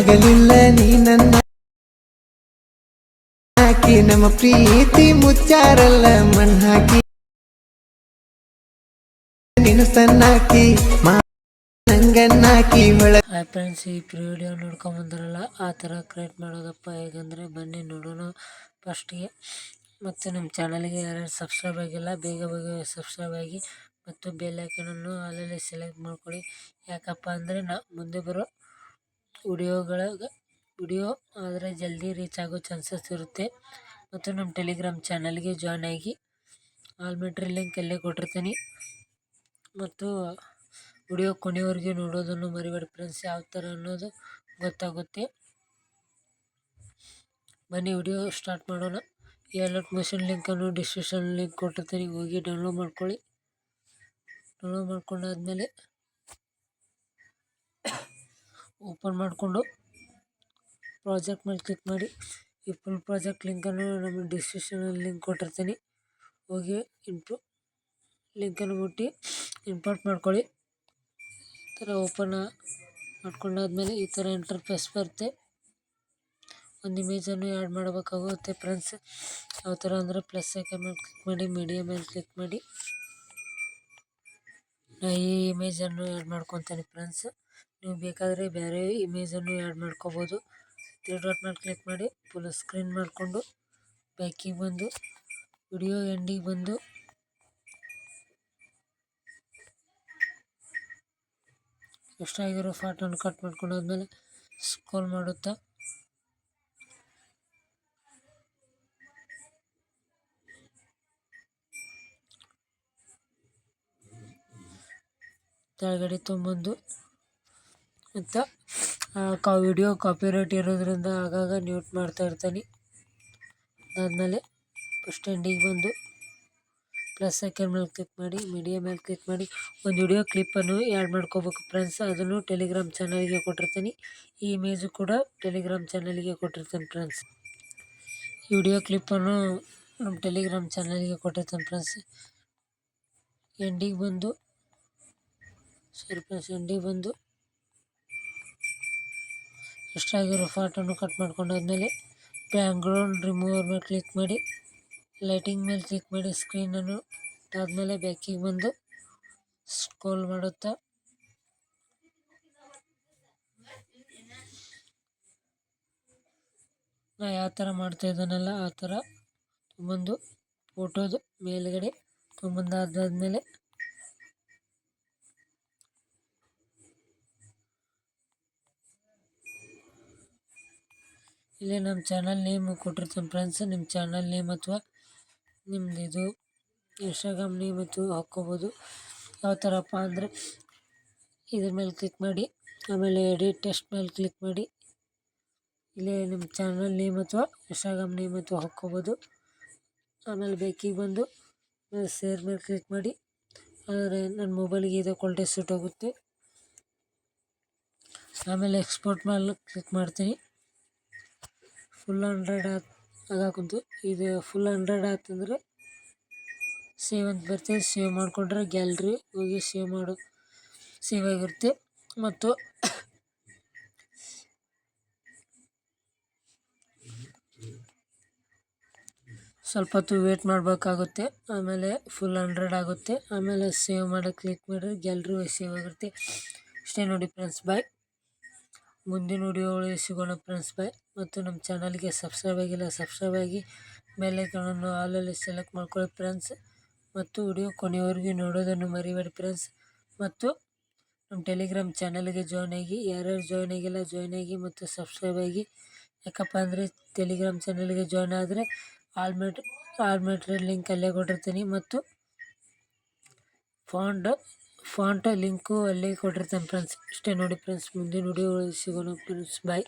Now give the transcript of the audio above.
ಆಗಲಿಲ್ಲ ನೀ ನನ್ನ ಹಾಕಿ ನಮ್ಮ ಪ್ರೀತಿ ಮುಚ್ಚಾರಲ್ಲ ಮಣ್ಣ್ ಹಾಕಿ ನೀನು ಸಣ್ಣಾಕಿ ನಂಗನ್ನಾಕಿ ಹೊಳ. ಹಾಯ್ ಫ್ರೆಂಡ್ಸ್, ಈ ವಿಡಿಯೋ ನೋಡ್ಕೊಂಬಂದ್ರಲ್ಲ ಆ ಥರ ಕ್ರಿಯೇಟ್ ಮಾಡೋದಪ್ಪ ಹೇಗಂದರೆ ಬನ್ನಿ ನೋಡೋಣ. ಫಸ್ಟಿಗೆ ಮತ್ತು ನಮ್ಮ ಚಾನಲ್ಗೆ ಯಾರ್ಯಾರು ಸಬ್ಸ್ಕ್ರೈಬ್ ಆಗಿಲ್ಲ ಬೇಗ ಸಬ್ಸ್ಕ್ರೈಬ್ ಆಗಿ ಮತ್ತು ಬೆಲ್ ಐಕನನ್ನು ಅಲ್ಲಲ್ಲಿ ಸೆಲೆಕ್ಟ್ ಮಾಡ್ಕೊಳ್ಳಿ. ಯಾಕಪ್ಪ ಅಂದರೆ ಮುಂದೆ ಬರೋ ವಿಡಿಯೋ ಆದರೆ ಜಲ್ದಿ ರೀಚ್ ಆಗೋ ಚಾನ್ಸಸ್ ಇರುತ್ತೆ. ಮತ್ತು ನಮ್ಮ ಟೆಲಿಗ್ರಾಮ್ ಚಾನಲ್ಗೆ ಜಾಯ್ನ್ ಆಗಿ ಆಲ್ಮೆಟ್ರಿ ಲಿಂಕ್ ಎಲ್ಲೇ ಕೊಟ್ಟಿರ್ತೀನಿ. ಮತ್ತು ವಿಡಿಯೋ ಕೊನೆಯವರೆಗೆ ನೋಡೋದನ್ನು ಮರಿಬೇಡಿ ಫ್ರೆಂಡ್ಸ್, ಯಾವ ಥರ ಅನ್ನೋದು ಗೊತ್ತಾಗುತ್ತೆ. ಬನ್ನಿ ವಿಡಿಯೋ ಸ್ಟಾರ್ಟ್ ಮಾಡೋಣ. ಈ ಅಲರ್ಟ್ ಮಷಿನ್ ಲಿಂಕನ್ನು ಡಿಸ್ಕ್ರಿಪ್ಷನ್ ಲಿಂಕ್ ಕೊಟ್ಟಿರ್ತೀನಿ, ಹೋಗಿ ಡೌನ್ಲೋಡ್ ಮಾಡ್ಕೊಳ್ಳಿ. ಡೌನ್ಲೋಡ್ ಮಾಡ್ಕೊಂಡಾದ್ಮೇಲೆ ಓಪನ್ ಮಾಡಿಕೊಂಡು ಪ್ರಾಜೆಕ್ಟ್ ಮೇಲೆ ಕ್ಲಿಕ್ ಮಾಡಿ. ಈ ಫುಲ್ ಪ್ರಾಜೆಕ್ಟ್ ಲಿಂಕನ್ನು ನಮ್ಮ ಡಿಸ್ಕ್ರಿಪ್ಷನಲ್ಲಿ ಲಿಂಕ್ ಕೊಟ್ಟಿರ್ತೀನಿ, ಹೋಗಿ ಲಿಂಕನ್ನು ಮುಟ್ಟಿ ಇಂಪೋರ್ಟ್ ಮಾಡ್ಕೊಳ್ಳಿ. ಈ ಥರ ಓಪನ್ ಮಾಡ್ಕೊಂಡಾದ್ಮೇಲೆ ಈ ಥರ ಇಂಟರ್ಫೇಸ್ ಬರುತ್ತೆ. ಒಂದು ಇಮೇಜನ್ನು ಆ್ಯಡ್ ಮಾಡಬೇಕಾಗುತ್ತೆ ಫ್ರೆಂಡ್ಸ್. ಯಾವ ಥರ ಅಂದರೆ ಪ್ಲಸ್ ಐಕನ್ ಮೇಲೆ ಕ್ಲಿಕ್ ಮಾಡಿ, ಮೀಡಿಯಾ ಮೇಲೆ ಕ್ಲಿಕ್ ಮಾಡಿ. ನಾನು ಈ ಇಮೇಜನ್ನು ಆ್ಯಡ್ ಮಾಡ್ಕೊತೀನಿ ಫ್ರೆಂಡ್ಸ್. ನೀವು ಬೇಕಾದರೆ ಬೇರೆ ಇಮೇಜನ್ನು ಆ್ಯಡ್ ಮಾಡ್ಕೋಬೋದು. 3 ಡಾಟ್ ಮೇಲೆ ಕ್ಲಿಕ್ ಮಾಡಿ ಫುಲ್ ಸ್ಕ್ರೀನ್ ಮಾಡಿಕೊಂಡು ಬ್ಯಾಕಿಗೆ ಬಂದು ವಿಡಿಯೋ ಎಂಡಿಗೆ ಬಂದು ಎಷ್ಟಾಗಿರೋ ಫಾಟನ್ನು ಕಟ್ ಮಾಡ್ಕೊಂಡಾದ್ಮೇಲೆ ಸ್ಕ್ರೋಲ್ ಮಾಡುತ್ತಾ ಕೆಳಗಡೆ ತೊಗೊಂಬಂದು ಮತ್ತು ವಿಡಿಯೋ ಕಾಪಿರೈಟ್ ಇರೋದ್ರಿಂದ ಆಗಾಗ ಮ್ಯೂಟ್ ಮಾಡ್ತಾ ಇರ್ತೀನಿ. ಅದಾದಮೇಲೆ ಫಸ್ಟ್ ಎಂಡಿಗೆ ಬಂದು ಪ್ಲಸ್ ಐಕನ್ ಮೇಲೆ ಕ್ಲಿಕ್ ಮಾಡಿ, ಮೀಡಿಯಾ ಮೇಲೆ ಕ್ಲಿಕ್ ಮಾಡಿ ಒಂದು ವಿಡಿಯೋ ಕ್ಲಿಪ್ಪನ್ನು ಆ್ಯಡ್ ಮಾಡ್ಕೋಬೇಕು ಫ್ರೆಂಡ್ಸ್. ಅದನ್ನು ಟೆಲಿಗ್ರಾಮ್ ಚಾನಲ್ಗೆ ಕೊಟ್ಟಿರ್ತೀನಿ. ಈ ಇಮೇಜು ಕೂಡ ಟೆಲಿಗ್ರಾಮ್ ಚಾನಲ್ಗೆ ಕೊಟ್ಟಿರ್ತೀನಿ ಫ್ರೆಂಡ್ಸ್. ಈ ವಿಡಿಯೋ ಕ್ಲಿಪ್ಪನ್ನು ನಮ್ಮ ಟೆಲಿಗ್ರಾಮ್ ಚಾನಲ್ಗೆ ಕೊಟ್ಟಿರ್ತೀನಿ ಫ್ರೆಂಡ್ಸ್. ಎಂಡಿಗೆ ಬಂದು ಎಷ್ಟಾಗಿರೋ ಫಾಟನ್ನು ಕಟ್ ಮಾಡ್ಕೊಂಡಾದ್ಮೇಲೆ ಬ್ಯಾಕ್ಗ್ರೌಂಡ್ ರಿಮೂವರ್ ಮೇಲೆ ಕ್ಲಿಕ್ ಮಾಡಿ, ಲೈಟಿಂಗ್ ಮೇಲೆ ಕ್ಲಿಕ್ ಮಾಡಿ ಸ್ಕ್ರೀನನ್ನು ಆದಮೇಲೆ ಬ್ಯಾಕಿಗೆ ಬಂದು ಸ್ಕ್ರೋಲ್ ಮಾಡುತ್ತಾ ನಾ ಯಾವ ಥರ ಮಾಡ್ತಾ ಇದ್ದಾನಲ್ಲ ಆ ಥರ ತೊಗೊಂಬಂದು ಫೋಟೋದು ಮೇಲ್ಗಡೆ ತೊಗೊಂಬಂದಾದ್ಮೇಲೆ ಇಲ್ಲೇ ನಮ್ಮ ಚಾನಲ್ ನೇಮ್ ಕೊಟ್ಟಿರ್ತೀನಿ ಫ್ರೆಂಡ್ಸ್. ನಿಮ್ಮ ಚಾನಲ್ ನೇಮ್ ಅಥವಾ ನಿಮ್ಮದು ಇದು ಇನ್ಸ್ಟಾಗ್ರಾಮ್ ನೇಮ್ ಅಥವಾ ಹಾಕ್ಕೋಬೋದು. ಯಾವ ಥರಪ್ಪ ಅಂದರೆ ಇದ್ರ ಮೇಲೆ ಕ್ಲಿಕ್ ಮಾಡಿ, ಆಮೇಲೆ ಎಡಿಟ್ ಟೆಕ್ಸ್ಟ್ ಮೇಲೆ ಕ್ಲಿಕ್ ಮಾಡಿ, ಇಲ್ಲೇ ನಿಮ್ಮ ಚಾನಲ್ ನೇಮ್ ಅಥವಾ ಇನ್ಸ್ಟಾಗ್ರಾಮ್ ನೇಮ್ ಅಥವಾ ಹಾಕ್ಕೋಬೋದು. ಆಮೇಲೆ ಬೇಕಿಗೆ ಬಂದು ಶೇರ್ ಮೇಲೆ ಕ್ಲಿಕ್ ಮಾಡಿ. ಆದರೆ ನನ್ನ ಮೊಬೈಲಿಗೆ ಇದು ಕ್ವಾಲಿಟಿ ಸೂಟ್ ಆಗುತ್ತೆ. ಆಮೇಲೆ ಎಕ್ಸ್ಪೋರ್ಟ್ ಮೇಲೆ ಕ್ಲಿಕ್ ಮಾಡ್ತೀನಿ. ಫುಲ್ 100 ಆಗಾಕುಂತು. ಇದು ಫುಲ್ 100 ಆತಂದರೆ ಸೇವ್ ಅಂತ ಬರ್ತದೆ. ಸೇವ್ ಮಾಡಿಕೊಂಡ್ರೆ ಗ್ಯಾಲ್ರಿ ಹೋಗಿ ಸೇವ್ ಆಗಿರುತ್ತೆ. ಮತ್ತು ಸ್ವಲ್ಪ ಹೊತ್ತು ವೇಟ್ ಮಾಡಬೇಕಾಗುತ್ತೆ. ಆಮೇಲೆ ಫುಲ್ 100 ಆಗುತ್ತೆ. ಆಮೇಲೆ ಸೇವ್ ಮಾಡೋಕ್ಕೆ ಕ್ಲಿಕ್ ಮಾಡಿದ್ರೆ ಗ್ಯಾಲ್ರಿ ಸೇವ್ ಆಗುತ್ತೆ. ಅಷ್ಟೇ ನೋಡಿ ಫ್ರೆಂಡ್ಸ್, ಬಾಯ್. ಮುಂದಿನ ವಿಡಿಯೋಗಳಿಗೆ ಸಿಗೋಣ ಫ್ರೆಂಡ್ಸ್, ಬಾಯ್. ಮತ್ತು ನಮ್ಮ ಚಾನಲ್ಗೆ ಸಬ್ಸ್ಕ್ರೈಬ್ ಆಗಿಲ್ಲ ಸಬ್ಸ್ಕ್ರೈಬ್ ಆಗಿ ಬೆಲ್ ಐಕಾನನ್ನು ಆಲಲ್ಲಿ ಸೆಲೆಕ್ಟ್ ಮಾಡ್ಕೊಳ್ಳಿ ಫ್ರೆಂಡ್ಸ್. ಮತ್ತು ವಿಡಿಯೋ ಕೊನೆಯವರೆಗೆ ನೋಡೋದನ್ನು ಮರಿಬೇಡಿ ಫ್ರೆಂಡ್ಸ್. ಮತ್ತು ನಮ್ಮ ಟೆಲಿಗ್ರಾಮ್ ಚಾನಲ್ಗೆ ಜಾಯ್ನ್ ಆಗಿ, ಯಾರ್ಯಾರು ಜಾಯ್ನ್ ಆಗಿಲ್ಲ ಜಾಯ್ನ್ ಆಗಿ ಮತ್ತು ಸಬ್ಸ್ಕ್ರೈಬ್ ಆಗಿ. ಯಾಕಪ್ಪ ಅಂದರೆ ಟೆಲಿಗ್ರಾಮ್ ಚಾನಲ್ಗೆ ಜಾಯ್ನ್ ಆದರೆ ಆಲ್ಮೆಟ್ರಿ ಲಿಂಕ್ ಅಲ್ಲೇ ಕೊಟ್ಟಿರ್ತೀನಿ ಮತ್ತು ಫಾಂಟ್ ಲಿಂಕು ಅಲ್ಲೇ ಕೊಟ್ಟಿರ್ತೀನಿ ಫ್ರೆಂಡ್ಸ್. ಅಷ್ಟೇ ನೋಡಿ ಫ್ರೆಂಡ್ಸ್, ಮುಂದಿನ ವಿಡಿಯೋ ಸಿಗೋಣ ಫ್ರೆಂಡ್ಸ್, ಬಾಯ್.